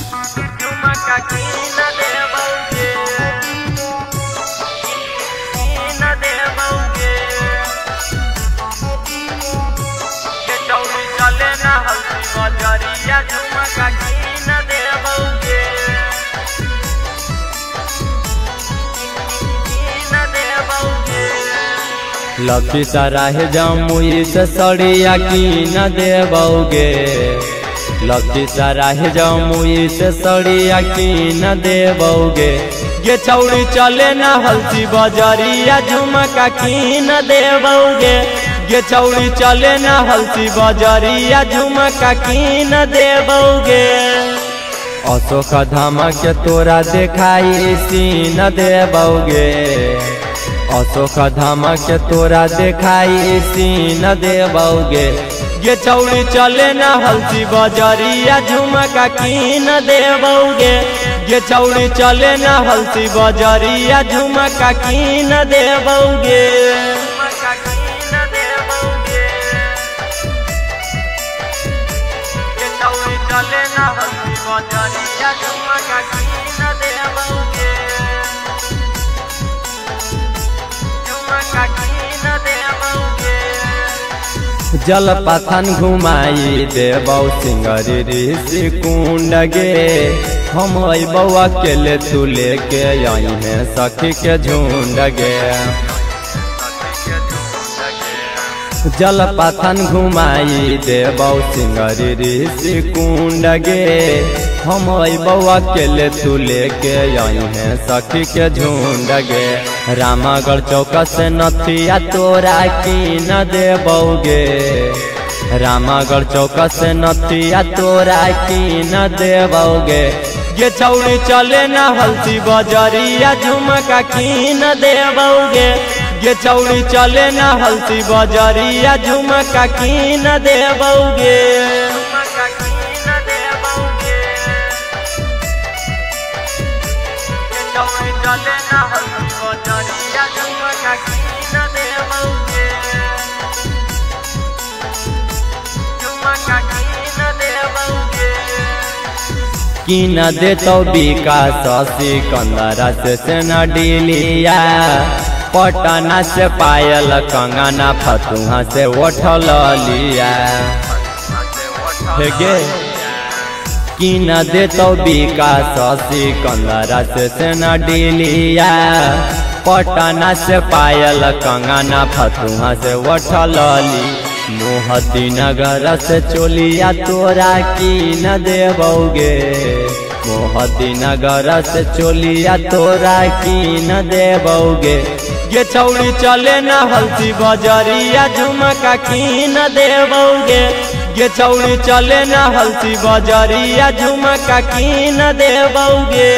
झुमका की न देबौगे न देबौगे के चौड़ी चले ना हल्दी बजरिया झुमका की न देबौगे न देबौगे लखीसराय जमुई से सड़िया की न देबौगे लखीसराय जमुई से सड़िया की न देबौगे ये चौड़ी चले ना हल्दी बजरिया झुमका की न देबौगे ये चौड़ी चले ना हल्दी बजरिया झुमका की न देबौगे अशोक धाम के तोरा देखाई सी न देबौगे अशोक धाम के तोरा देखाई सी न देबौगे ये चौड़ी चले ना हल्दी बजरिया झुमका की न देबौगे ये चौड़ी चले ना हल्दी बजरिया झुमका की न देबौगे झुमका की न देबौगे के चौड़ी चले ना हल्दी बजरिया झुमका की न देबौगे झुमका की न देबौगे जलपाथन घुमाई देबौ सिंगरी ऋषि कुंड गे हम अबौ अकेले तू लेके आई है सखी के झुंड गे जलपाथन घुमाई देबौ सिंगरी ऋषि कुंड गे हम अबौ अकेले तू लेके आई है सखी के झुंड गे रामागढ़ चौक से नथिया तोरा की न देबौगे रामागढ़ चौक से नथिया तोरा की न देबौगे ये चौड़ी चले ना हल्दी बजरिया झुमका की न देबौगे ये चौड़ी चले ना हल्दी बजरिया झुमका की न देबौगे झुमका की न देबौगे के चौड़ी चले ना हल्दी बजरिया झुमका की न देबौगे झुमका की न देबौगे की न देतो विकास सिकंदरा से न डिलिया पटना से पायल कंगना फतुहा से उठल लिया गे की न देतो विकास सिकंदरा से न डिलिया पटना से पायल कंगना फतुहा से उठल ली मोहती नगर से चोलिया तोरा की न देबौगे मोहती नगर से चोलिया तोरा की न देबौगे ये चौड़ी चले ना हल्दी बजरिया झुमका की न देबौगे ये चौड़ी चले ना हल्दी बजरिया झुमका की न देबौगे।